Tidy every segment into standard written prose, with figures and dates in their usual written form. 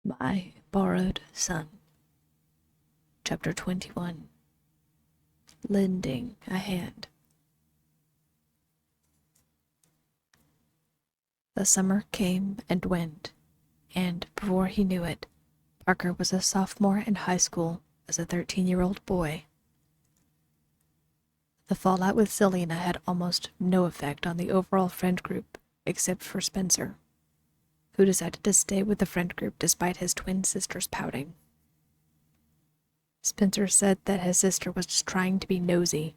My Borrowed Son. Chapter 21. Lending a Hand. The summer came and went, and before he knew it, Parker was a sophomore in high school as a 13-year-old boy. The fallout with Selena had almost no effect on the overall friend group, except for Spencer, who decided to stay with the friend group despite his twin sister's pouting. Spencer said that his sister was just trying to be nosy,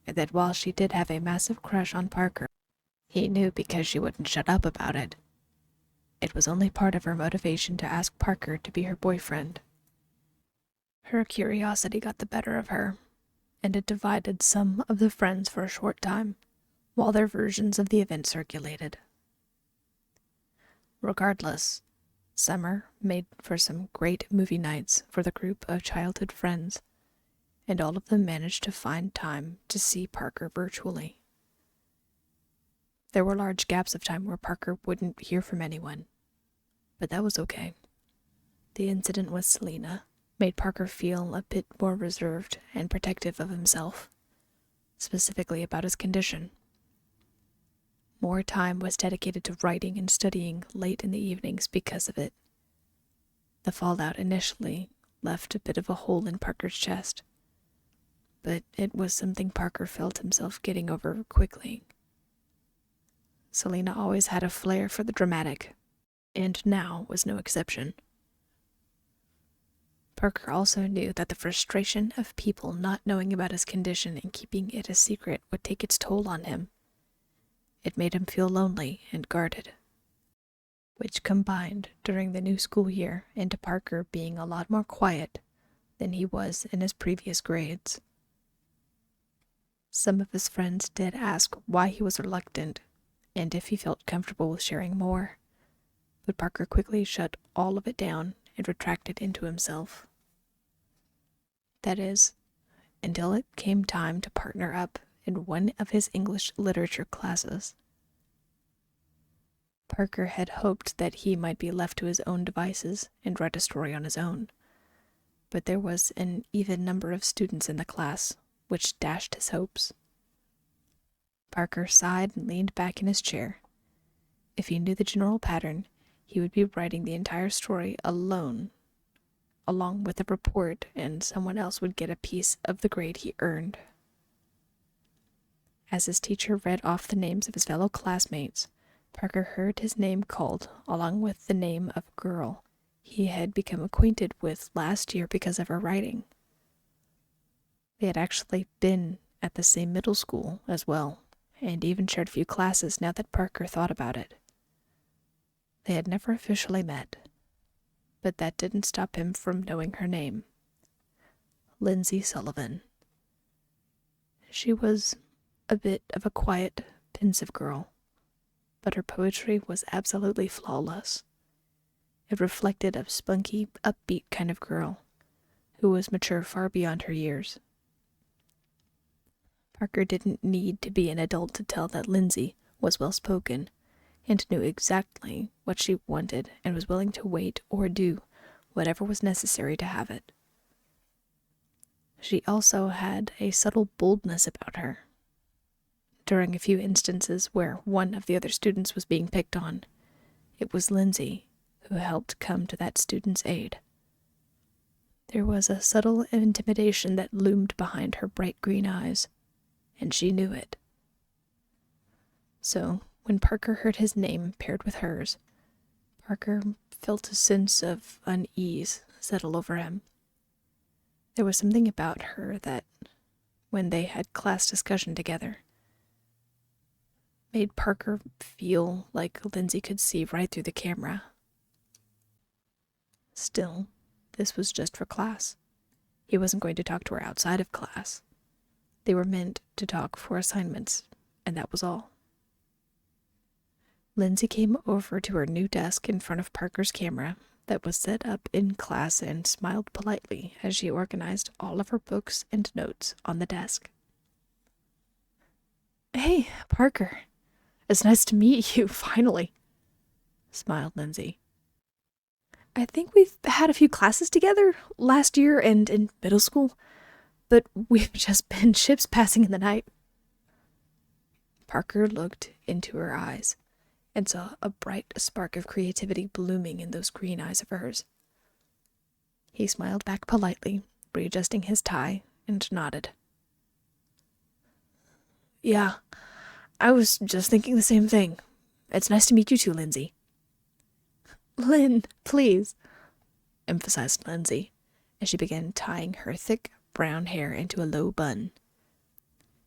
and that while she did have a massive crush on Parker, he knew because she wouldn't shut up about it. It was only part of her motivation to ask Parker to be her boyfriend. Her curiosity got the better of her, and it divided some of the friends for a short time, while their versions of the event circulated. Regardless, summer made for some great movie nights for the group of childhood friends, and all of them managed to find time to see Parker virtually. There were large gaps of time where Parker wouldn't hear from anyone, but that was okay. The incident with Selena made Parker feel a bit more reserved and protective of himself, specifically about his condition. More time was dedicated to writing and studying late in the evenings because of it. The fallout initially left a bit of a hole in Parker's chest, but it was something Parker felt himself getting over quickly. Selena always had a flair for the dramatic, and now was no exception. Parker also knew that the frustration of people not knowing about his condition and keeping it a secret would take its toll on him. It made him feel lonely and guarded, which combined during the new school year into Parker being a lot more quiet than he was in his previous grades. Some of his friends did ask why he was reluctant and if he felt comfortable with sharing more, but Parker quickly shut all of it down and retracted into himself. That is, until it came time to partner up in one of his English literature classes. Parker had hoped that he might be left to his own devices and write a story on his own, but there was an even number of students in the class, which dashed his hopes. Parker sighed and leaned back in his chair. If he knew the general pattern, he would be writing the entire story alone, along with a report, and someone else would get a piece of the grade he earned. As his teacher read off the names of his fellow classmates, Parker heard his name called along with the name of a girl he had become acquainted with last year because of her writing. They had actually been at the same middle school as well, and even shared a few classes now that Parker thought about it. They had never officially met, but that didn't stop him from knowing her name. Lindsay Sullivan. She was a bit of a quiet, pensive girl, but her poetry was absolutely flawless. It reflected a spunky, upbeat kind of girl, who was mature far beyond her years. Parker didn't need to be an adult to tell that Lindsay was well-spoken, and knew exactly what she wanted and was willing to wait or do whatever was necessary to have it. She also had a subtle boldness about her. During a few instances where one of the other students was being picked on, it was Lindsay who helped come to that student's aid. There was a subtle intimidation that loomed behind her bright green eyes, and she knew it. So, when Parker heard his name paired with hers, Parker felt a sense of unease settle over him. There was something about her that, when they had class discussion together, made Parker feel like Lindsay could see right through the camera. Still, this was just for class. He wasn't going to talk to her outside of class. They were meant to talk for assignments, and that was all. Lindsay came over to her new desk in front of Parker's camera that was set up in class and smiled politely as she organized all of her books and notes on the desk. "Hey, Parker. It's nice to meet you, finally," smiled Lindsay. I think we've had a few classes together last year and in middle school, but we've just been ships passing in the night. Parker looked into her eyes and saw a bright spark of creativity blooming in those green eyes of hers. He smiled back politely, readjusting his tie, and nodded. Yeah, I was just thinking the same thing. It's nice to meet you too, Lindsay. Lyn, please, emphasized Lindsay, as she began tying her thick brown hair into a low bun.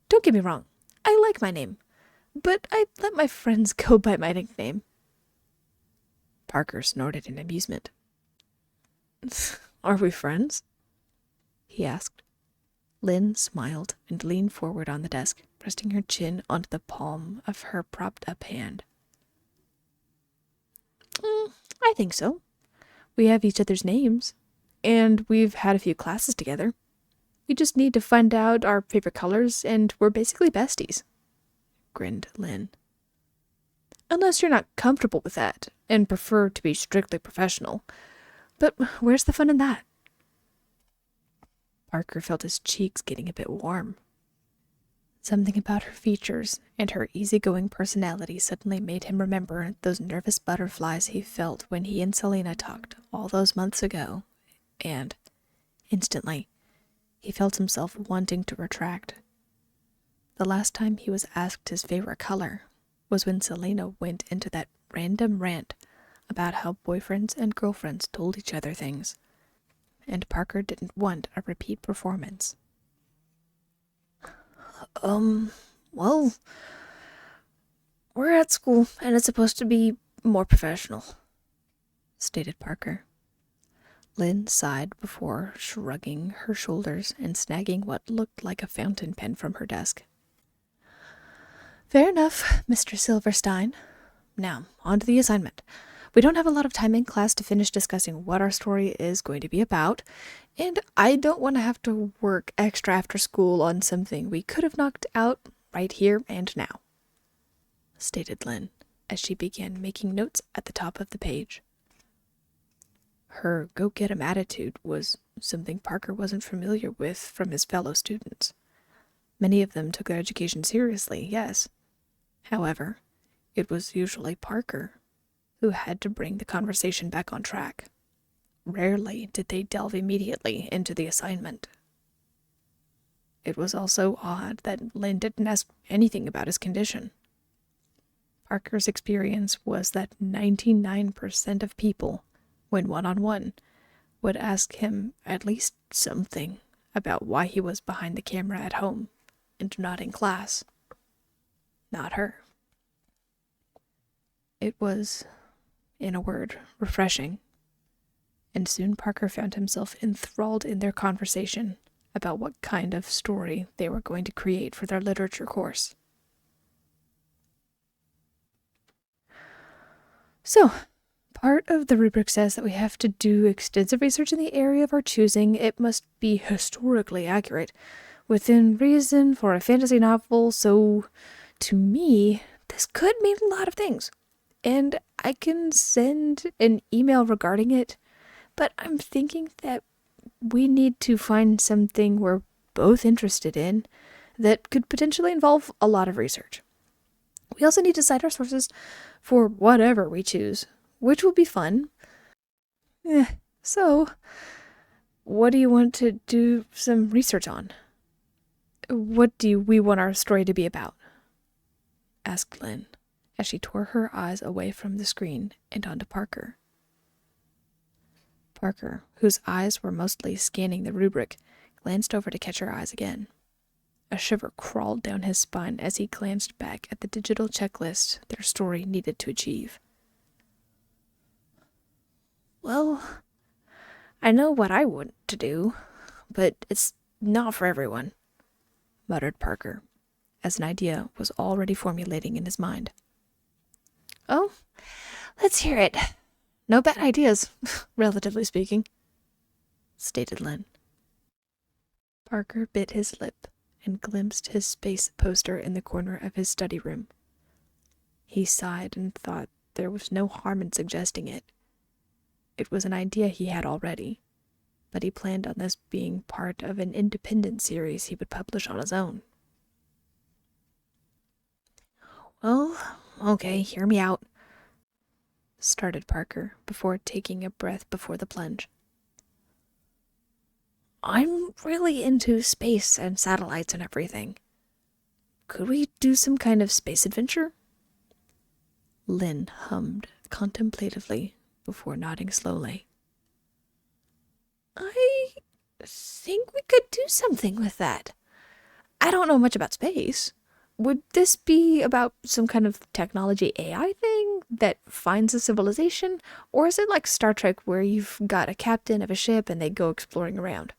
Don't get me wrong, I like my name, but I let my friends go by my nickname. Parker snorted in amusement. Are we friends? He asked. Lyn smiled and leaned forward on the desk, resting her chin onto the palm of her propped-up hand. I think so. We have each other's names, and we've had a few classes together. We just need to find out our favorite colors, and we're basically besties, grinned Lyn. Unless you're not comfortable with that, and prefer to be strictly professional. But where's the fun in that? Parker felt his cheeks getting a bit warm. Something about her features and her easygoing personality suddenly made him remember those nervous butterflies he felt when he and Selena talked all those months ago, and, instantly, he felt himself wanting to retract. The last time he was asked his favorite color was when Selena went into that random rant about how boyfriends and girlfriends told each other things, and Parker didn't want a repeat performance. Well, we're at school, and it's supposed to be more professional, stated Parker. Lyn sighed before shrugging her shoulders and snagging what looked like a fountain pen from her desk. Fair enough, Mr. Silverstein. Now, on to the assignment. We don't have a lot of time in class to finish discussing what our story is going to be about, and I don't want to have to work extra after school on something we could have knocked out right here and now, stated Lyn, as she began making notes at the top of the page. Her go-get-'em attitude was something Parker wasn't familiar with from his fellow students. Many of them took their education seriously, yes. However, it was usually Parker who had to bring the conversation back on track. Rarely did they delve immediately into the assignment. It was also odd that Lyn didn't ask anything about his condition. Parker's experience was that 99% of people, when one-on-one, would ask him at least something about why he was behind the camera at home and not in class. Not her. It was, in a word, refreshing, and soon Parker found himself enthralled in their conversation about what kind of story they were going to create for their literature course. So, part of the rubric says that we have to do extensive research in the area of our choosing. It must be historically accurate, within reason for a fantasy novel, so to me, this could mean a lot of things. And I can send an email regarding it, but I'm thinking that we need to find something we're both interested in that could potentially involve a lot of research. We also need to cite our sources for whatever we choose, which will be fun. So, what do you want to do some research on? What do we want our story to be about? Asked Lyn, as she tore her eyes away from the screen and onto Parker. Parker, whose eyes were mostly scanning the rubric, glanced over to catch her eyes again. A shiver crawled down his spine as he glanced back at the digital checklist their story needed to achieve. Well, I know what I want to do, but it's not for everyone, muttered Parker, as an idea was already formulating in his mind. Oh, let's hear it. No bad ideas, relatively speaking, stated Lyn. Parker bit his lip and glimpsed his space poster in the corner of his study room. He sighed and thought there was no harm in suggesting it. it was an idea he had already, but he planned on this being part of an independent series he would publish on his own. "Well, okay, hear me out," started Parker, before taking a breath before the plunge. "I'm really into space and satellites and everything. Could we do some kind of space adventure?" Lyn hummed contemplatively before nodding slowly. "I think we could do something with that. I don't know much about space. Would this be about some kind of technology AI thing that finds a civilization? Or is it like Star Trek where you've got a captain of a ship and they go exploring around?"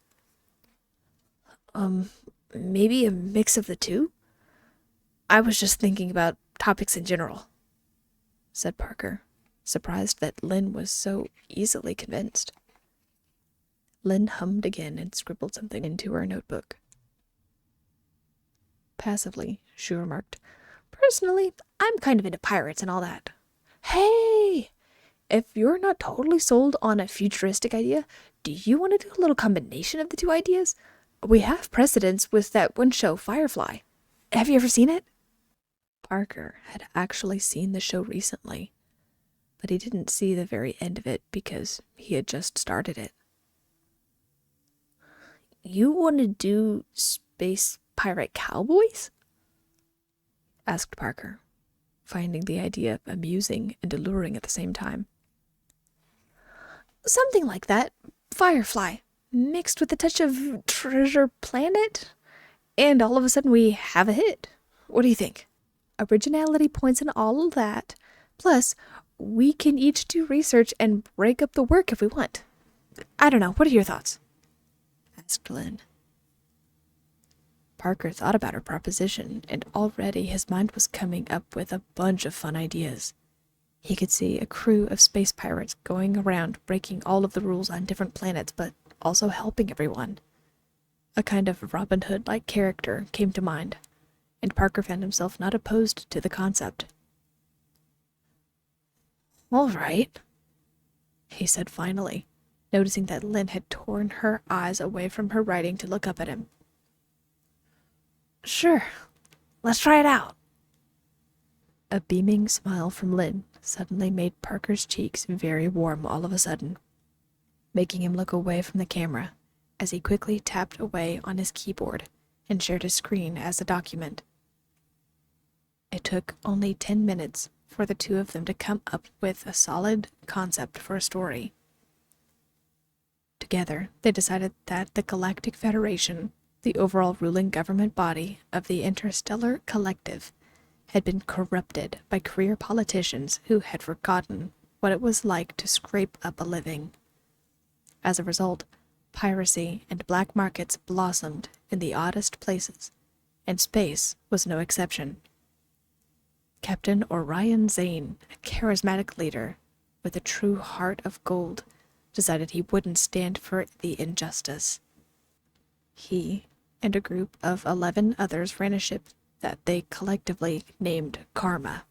Maybe a mix of the two? I was just thinking about topics in general," said Parker, surprised that Lyn was so easily convinced. Lyn hummed again and scribbled something into her notebook. Passively, she remarked, "Personally, I'm kind of into pirates and all that. Hey! If you're not totally sold on a futuristic idea, do you want to do a little combination of the two ideas? We have precedents with that one show, Firefly. Have you ever seen it?" Parker had actually seen the show recently, but he didn't see the very end of it because he had just started it. "You want to do space pirate cowboys?" asked Parker, finding the idea amusing and alluring at the same time. "Something like that. Firefly, mixed with a touch of Treasure Planet, and all of a sudden we have a hit. What do you think? Originality points and all of that. Plus, we can each do research and break up the work if we want. I don't know, what are your thoughts?" asked Lyn. Parker thought about her proposition, and already his mind was coming up with a bunch of fun ideas. He could see a crew of space pirates going around breaking all of the rules on different planets, but also helping everyone. A kind of Robin Hood-like character came to mind, and Parker found himself not opposed to the concept. "All right," he said finally, noticing that Lyn had torn her eyes away from her writing to look up at him. "Sure, let's try it out." A beaming smile from Lyn suddenly made Parker's cheeks very warm all of a sudden, making him look away from the camera as he quickly tapped away on his keyboard and shared his screen as a document. It took only 10 minutes for the two of them to come up with a solid concept for a story. Together, they decided that the Galactic Federation, the overall ruling government body of the Interstellar Collective, had been corrupted by career politicians who had forgotten what it was like to scrape up a living. As a result, piracy and black markets blossomed in the oddest places, and space was no exception. Captain Orion Zane, a charismatic leader with a true heart of gold, decided he wouldn't stand for the injustice. He and a group of 11 others ran a ship that they collectively named Karma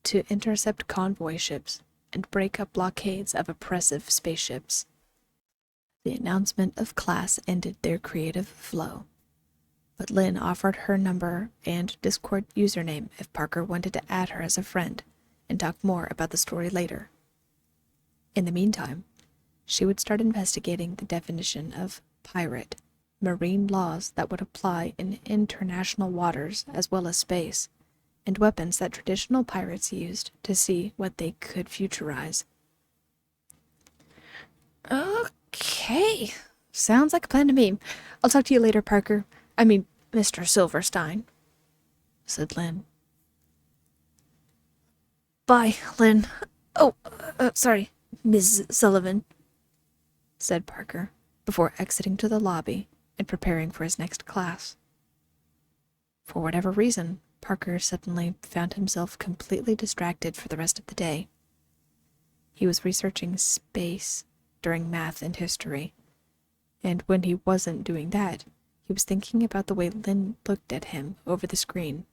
to intercept convoy ships and break up blockades of oppressive spaceships. The announcement of class ended their creative flow, but Lyn offered her number and Discord username if Parker wanted to add her as a friend and talk more about the story later. In the meantime, she would start investigating the definition of pirate, marine laws that would apply in international waters as well as space, and weapons that traditional pirates used to see what they could futurize. "Okay, sounds like a plan to me. I'll talk to you later, Parker. I mean, Mr. Silverstein," said Lyn. "Bye, Lyn. Oh, sorry, Ms. Sullivan," said Parker, before exiting to the lobby and preparing for his next class. For whatever reason, Parker suddenly found himself completely distracted for the rest of the day. He was researching space during math and history, and when he wasn't doing that, he was thinking about the way Lyn looked at him over the screen.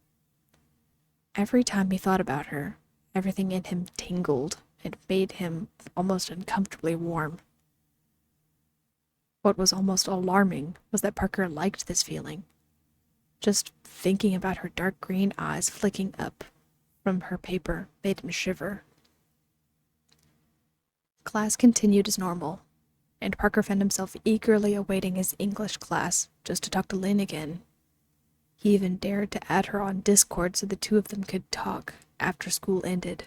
Every time he thought about her, everything in him tingled and made him almost uncomfortably warm. What was almost alarming was that Parker liked this feeling. Just thinking about her dark green eyes flicking up from her paper made him shiver. Class continued as normal, and Parker found himself eagerly awaiting his English class just to talk to Lyn again. He even dared to add her on Discord so the two of them could talk after school ended.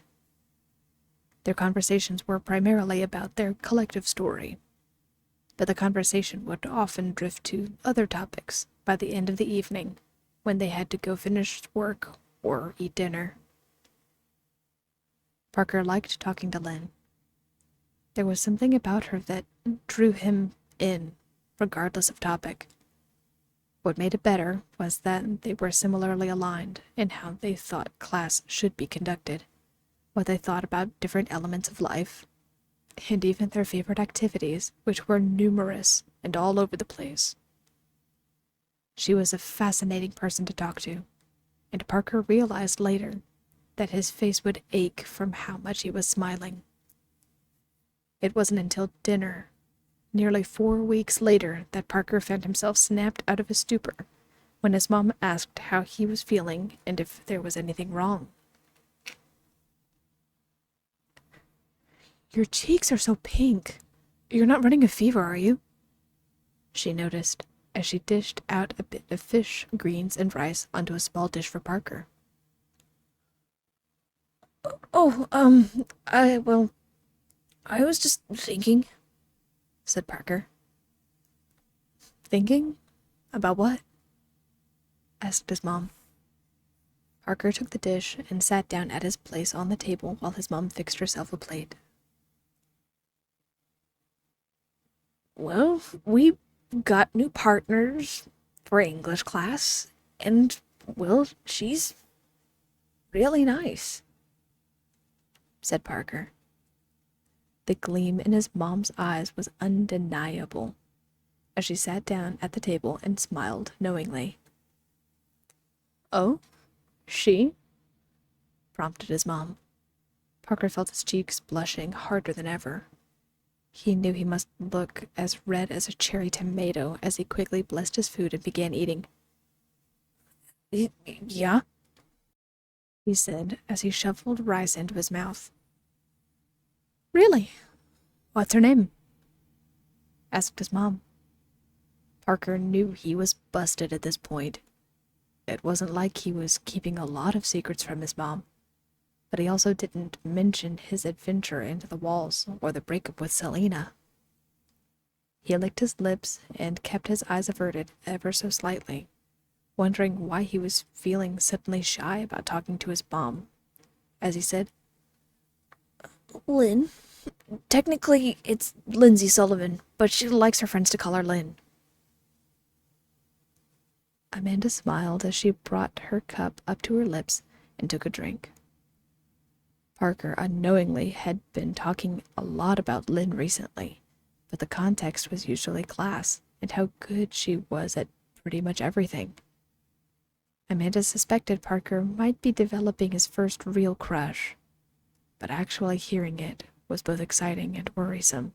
Their conversations were primarily about their collective story, but the conversation would often drift to other topics by the end of the evening when they had to go finish work or eat dinner. Parker liked talking to Lyn. There was something about her that drew him in, regardless of topic. What made it better was that they were similarly aligned in how they thought class should be conducted, what they thought about different elements of life, and even their favorite activities, which were numerous and all over the place. She was a fascinating person to talk to, and Parker realized later that his face would ache from how much he was smiling. It wasn't until dinner, nearly 4 weeks later, that Parker found himself snapped out of his stupor when his mom asked how he was feeling and if there was anything wrong. "Your cheeks are so pink. You're not running a fever, are you?" she noticed as she dished out a bit of fish, greens, and rice onto a small dish for Parker. "Oh, I was just thinking," said Parker. "Thinking? About what?" asked his mom. Parker took the dish and sat down at his place on the table while his mom fixed herself a plate. "Well, we got new partners for English class, and, well, she's really nice," said Parker. The gleam in his mom's eyes was undeniable as she sat down at the table and smiled knowingly. "Oh, she?" prompted his mom. Parker felt his cheeks blushing harder than ever. He knew he must look as red as a cherry tomato as he quickly blessed his food and began eating. "Yeah?" he said as he shuffled rice into his mouth. "Really? What's her name?" asked his mom. Parker knew he was busted at this point. It wasn't like he was keeping a lot of secrets from his mom, but he also didn't mention his adventure into the walls or the breakup with Selena. He licked his lips and kept his eyes averted ever so slightly, wondering why he was feeling suddenly shy about talking to his mom, as he said, "Lyn. Technically, it's Lindsay Sullivan, but she likes her friends to call her Lyn." Amanda smiled as she brought her cup up to her lips and took a drink. Parker unknowingly had been talking a lot about Lyn recently, but the context was usually class and how good she was at pretty much everything. Amanda suspected Parker might be developing his first real crush, but actually hearing it was both exciting and worrisome.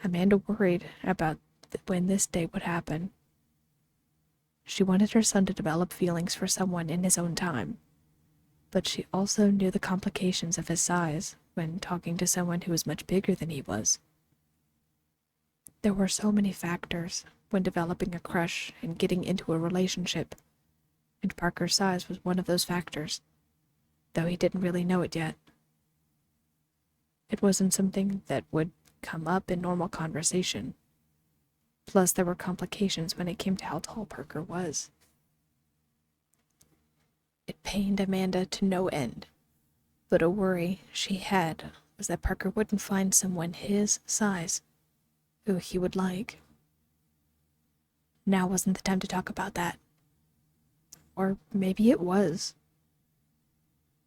Amanda worried about when this day would happen. She wanted her son to develop feelings for someone in his own time, but she also knew the complications of his size when talking to someone who was much bigger than he was. There were so many factors when developing a crush and getting into a relationship, and Parker's size was one of those factors, though he didn't really know it yet. It wasn't something that would come up in normal conversation. Plus, there were complications when it came to how tall Parker was. It pained Amanda to no end, but a worry she had was that Parker wouldn't find someone his size who he would like. Now wasn't the time to talk about that. Or maybe it was.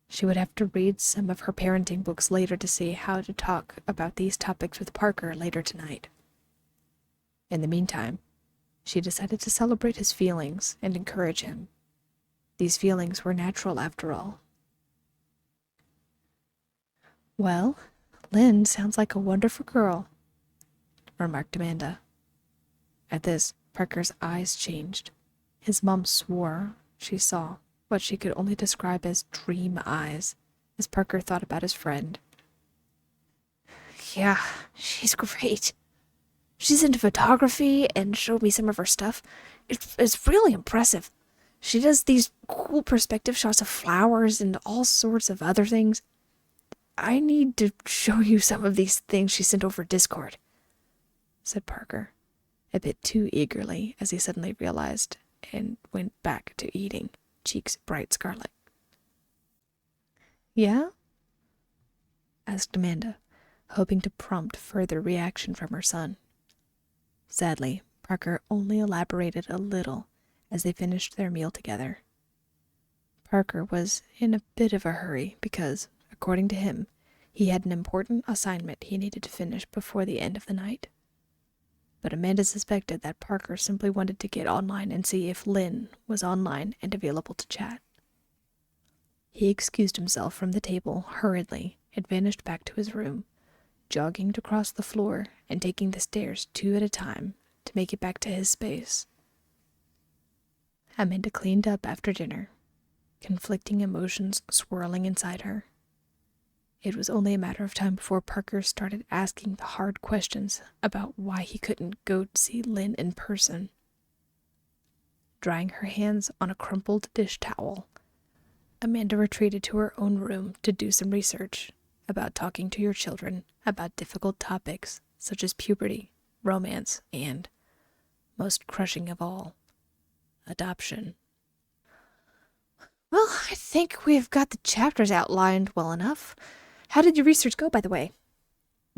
She would have to read some of her parenting books later to see how to talk about these topics with Parker later tonight. In the meantime, she decided to celebrate his feelings and encourage him. These feelings were natural after all. Well, Lynn sounds like a wonderful girl, remarked Amanda. At this, Parker's eyes changed. His mom swore she saw what she could only describe as dream eyes as Parker thought about his friend. Yeah, she's great. She's into photography and showed me some of her stuff. It's really impressive. She does these cool perspective shots of flowers and all sorts of other things. I need to show you some of these things she sent over Discord, said Parker, a bit too eagerly as he suddenly realized and went back to eating, cheeks bright scarlet. Yeah? Asked Amanda, hoping to prompt further reaction from her son. Sadly, Parker only elaborated a little as they finished their meal together. Parker was in a bit of a hurry because, according to him, he had an important assignment he needed to finish before the end of the night. But Amanda suspected that Parker simply wanted to get online and see if Lynn was online and available to chat. He excused himself from the table hurriedly and vanished back to his room, jogging across the floor and taking the stairs 2 at a time to make it back to his space. Amanda cleaned up after dinner, conflicting emotions swirling inside her. It was only a matter of time before Parker started asking the hard questions about why he couldn't go see Lynn in person. Drying her hands on a crumpled dish towel, Amanda retreated to her own room to do some research about talking to your children about difficult topics such as puberty, romance, and, most crushing of all, adoption. Well, I think we've got the chapters outlined well enough. How did your research go, by the way?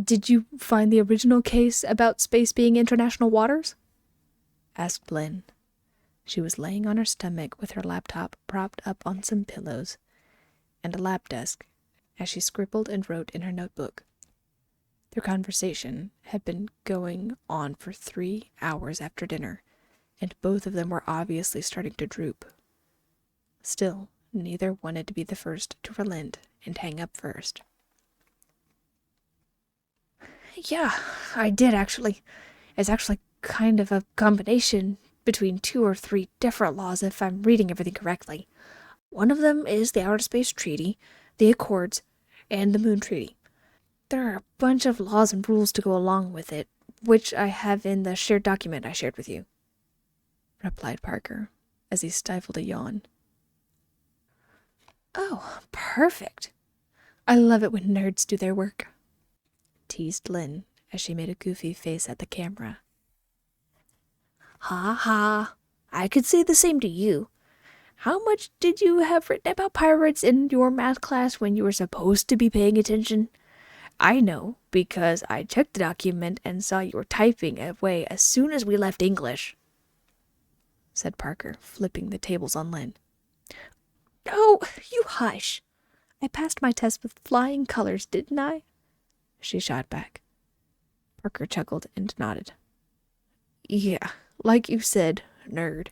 Did you find the original case about space being international waters? Asked Lynn. She was laying on her stomach with her laptop propped up on some pillows and a lap desk as she scribbled and wrote in her notebook. Their conversation had been going on for 3 hours after dinner, and both of them were obviously starting to droop. Still, neither wanted to be the first to relent and hang up first. Yeah, I did actually. It's actually kind of a combination between 2 or 3 different laws if I'm reading everything correctly. One of them is the Outer Space Treaty, the Accords, and the Moon Treaty. There are a bunch of laws and rules to go along with it, which I have in the shared document I shared with you, replied Parker, as he stifled a yawn. Oh, perfect. I love it when nerds do their work, teased Lynn as she made a goofy face at the camera. Ha ha, I could say the same to you. How much did you have written about pirates in your math class when you were supposed to be paying attention? I know, because I checked the document and saw you were typing away as soon as we left English, said Parker, flipping the tables on Lynn. Oh, you hush. I passed my test with flying colors, didn't I? She shot back. Parker chuckled and nodded. Yeah, like you said, nerd.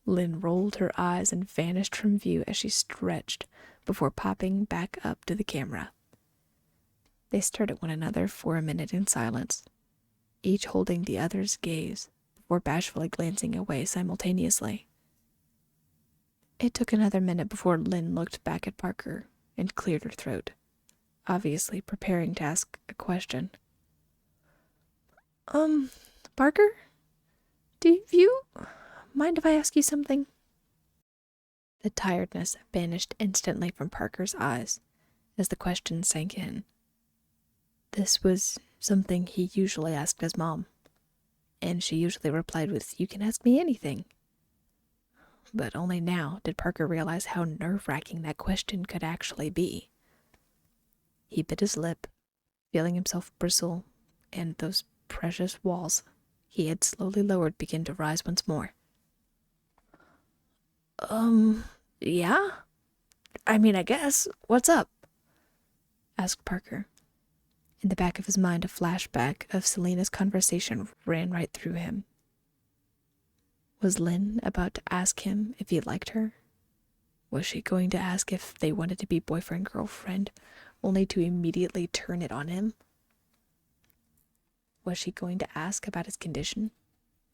Lynn rolled her eyes and vanished from view as she stretched before popping back up to the camera. They stared at one another for a minute in silence, each holding the other's gaze before bashfully glancing away simultaneously. It took another minute before Lynn looked back at Parker and cleared her throat, obviously preparing to ask a question. Parker? Do you mind if I ask you something? The tiredness vanished instantly from Parker's eyes as the question sank in. This was something he usually asked his mom, and she usually replied with, "You can ask me anything." But only now did Parker realize how nerve-wracking that question could actually be. He bit his lip, feeling himself bristle, and those precious walls he had slowly lowered begin to rise once more. Yeah? I mean, I guess. What's up? Asked Parker. In the back of his mind, a flashback of Selena's conversation ran right through him. Was Lynn about to ask him if he liked her? Was she going to ask if they wanted to be boyfriend-girlfriend? only to immediately turn it on him? Was she going to ask about his condition?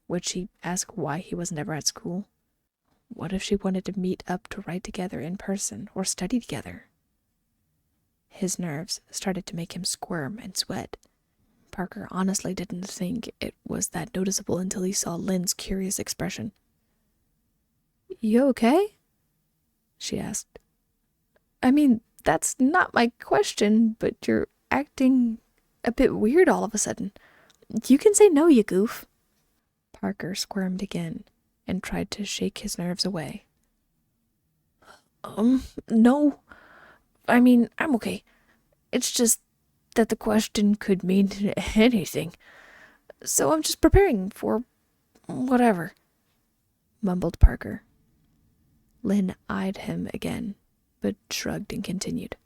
Would she ask why he was never at school? What if she wanted to meet up to write together in person or study together? His nerves started to make him squirm and sweat. Parker honestly didn't think it was that noticeable until he saw Lyn's curious expression. "You okay?" she asked. "I mean, that's not my question, but you're acting a bit weird all of a sudden. You can say no, you goof." Parker squirmed again and tried to shake his nerves away. No. I mean, I'm okay. It's just that the question could mean anything. So I'm just preparing for whatever," mumbled Parker. Lyn eyed him again, but shrugged and continued.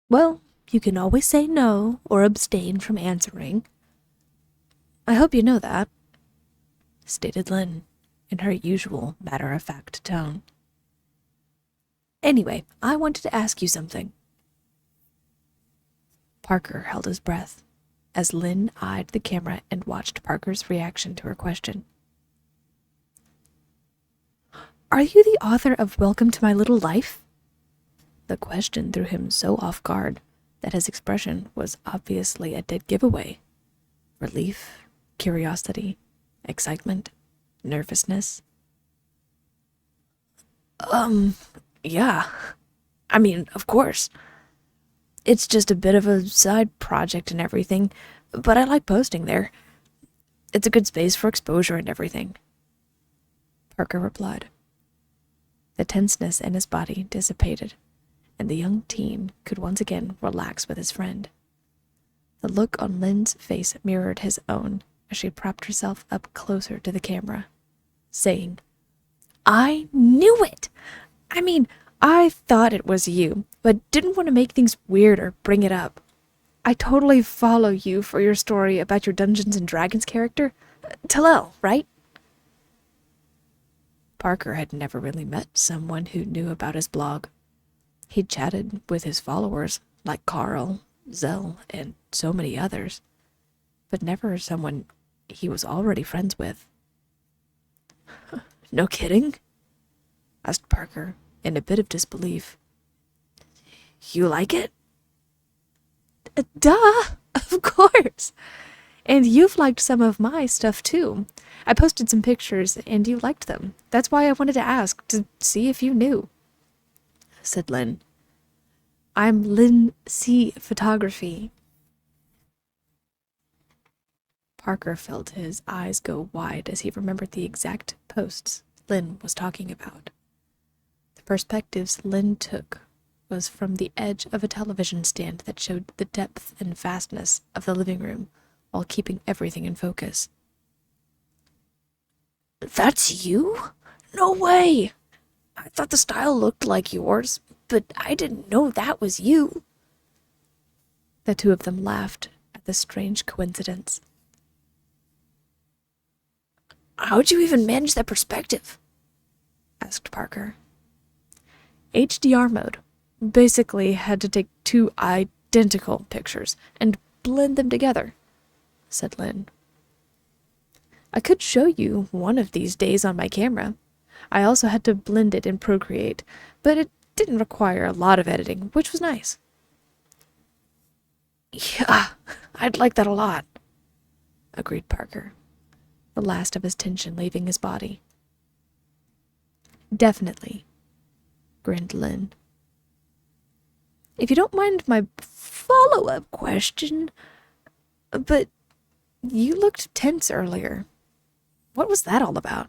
"Well, you can always say no or abstain from answering. I hope you know that," stated Lyn in her usual matter-of-fact tone. "Anyway, I wanted to ask you something." Parker held his breath as Lyn eyed the camera and watched Parker's reaction to her question. "Are you the author of Welcome to My Little Life?" The question threw him so off guard that his expression was obviously a dead giveaway. Relief, curiosity, excitement, nervousness. Yeah. I mean, of course. It's just a bit of a side project and everything, but I like posting there. It's a good space for exposure and everything," Parker replied. The tenseness in his body dissipated, and the young teen could once again relax with his friend. The look on Lyn's face mirrored his own as she propped herself up closer to the camera, saying, "I knew it! I mean, I thought it was you, but didn't want to make things weird or bring it up. I totally follow you for your story about your Dungeons and Dragons character. Talel, right?" Parker had never really met someone who knew about his blog. He'd chatted with his followers, like Carl, Zell, and so many others, but never someone he was already friends with. "No kidding?" asked Parker, in a bit of disbelief. "You like it?" Duh! Of course! And you've liked some of my stuff too. I posted some pictures and you liked them. That's why I wanted to ask, to see if you knew," said Lyn. "I'm Lyn C. Photography." Parker felt his eyes go wide as he remembered the exact posts Lyn was talking about. The perspectives Lyn took was from the edge of a television stand that showed the depth and vastness of the living room while keeping everything in focus. "That's you? No way! I thought the style looked like yours, but I didn't know that was you." The two of them laughed at the strange coincidence. "How'd you even manage that perspective?" asked Parker. "HDR mode. Basically had to take two identical pictures and blend them together," said Lyn. "I could show you one of these days on my camera. I also had to blend it in Procreate, but it didn't require a lot of editing, which was nice." "Yeah, I'd like that a lot," agreed Parker, the last of his tension leaving his body. "Definitely," grinned Lyn. "If you don't mind my follow-up question, but you looked tense earlier. What was that all about?"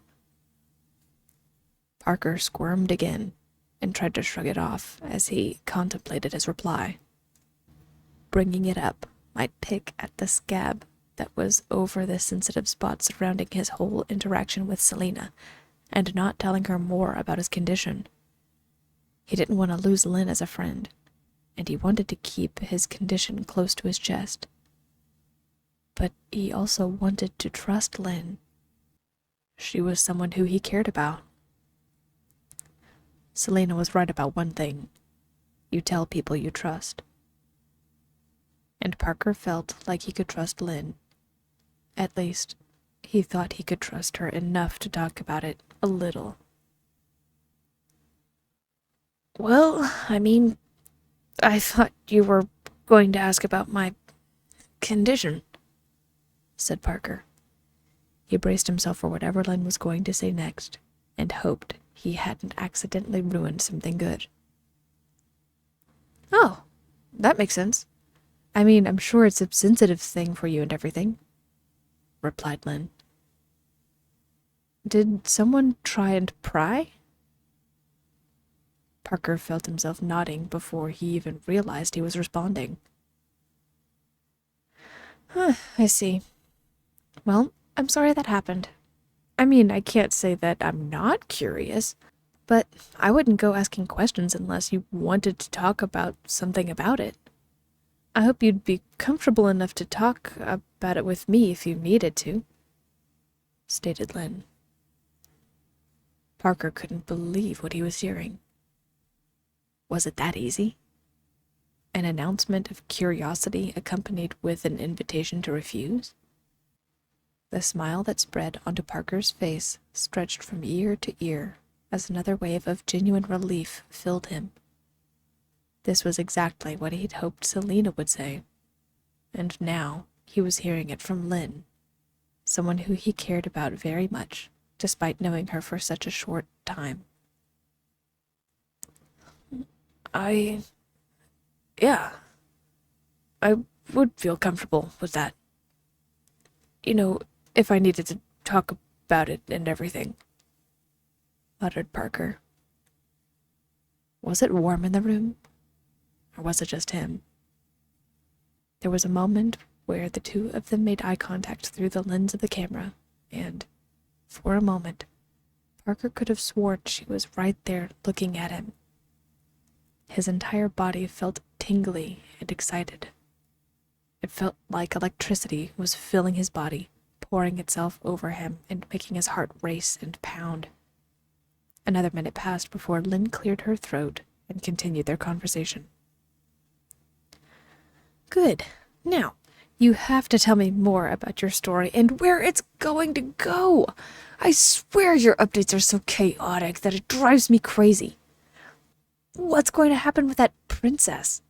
Parker squirmed again and tried to shrug it off as he contemplated his reply. Bringing it up might pick at the scab that was over the sensitive spot surrounding his whole interaction with Selena, and not telling her more about his condition. He didn't want to lose Lyn as a friend, and he wanted to keep his condition close to his chest. But he also wanted to trust Lyn. She was someone who he cared about. Selena was right about one thing. You tell people you trust. And Parker felt like he could trust Lyn. At least, he thought he could trust her enough to talk about it a little. Well, I mean, I thought you were going to ask about my condition, said Parker. He braced himself for whatever Lyn was going to say next, and hoped he hadn't accidentally ruined something good. Oh, that makes sense. I mean, I'm sure it's a sensitive thing for you and everything, replied Lyn. Did someone try and pry? Parker felt himself nodding before he even realized he was responding. I see. Well, I'm sorry that happened. I mean, I can't say that I'm not curious, but I wouldn't go asking questions unless you wanted to talk about something about it. I hope you'd be comfortable enough to talk about it with me if you needed to, stated Lyn. Parker couldn't believe what he was hearing. Was it that easy? An announcement of curiosity accompanied with an invitation to refuse? The smile that spread onto Parker's face stretched from ear to ear as another wave of genuine relief filled him. This was exactly what he'd hoped Selena would say, and now he was hearing it from Lyn, someone who he cared about very much, despite knowing her for such a short time. Yeah, I would feel comfortable with that. You know, if I needed to talk about it and everything, muttered Parker. Was it warm in the room? Or was it just him? There was a moment where the two of them made eye contact through the lens of the camera, and, for a moment, Parker could have sworn she was right there looking at him. His entire body felt tingly and excited. It felt like electricity was filling his body, pouring itself over him and making his heart race and pound. Another minute passed before Lyn cleared her throat and continued their conversation. Good. Now, you have to tell me more about your story and where it's going to go. I swear your updates are so chaotic that it drives me crazy. What's going to happen with that princess?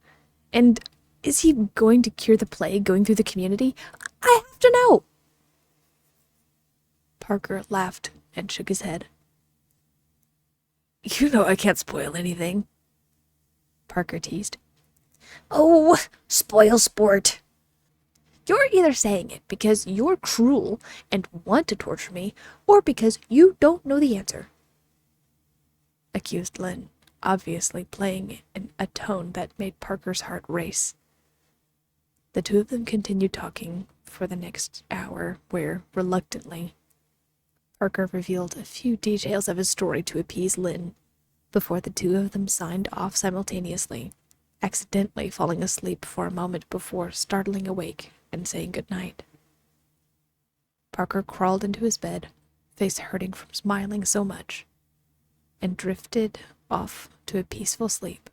And is he going to cure the plague going through the community? I have to know. Parker laughed and shook his head. You know I can't spoil anything, Parker teased. Oh, spoil sport. You're either saying it because you're cruel and want to torture me, or because you don't know the answer, accused Lyn, obviously playing in a tone that made Parker's heart race. The two of them continued talking for the next hour, where, reluctantly, Parker revealed a few details of his story to appease Lyn, before the two of them signed off simultaneously, accidentally falling asleep for a moment before startling awake and saying goodnight. Parker crawled into his bed, face hurting from smiling so much, and drifted off to a peaceful sleep.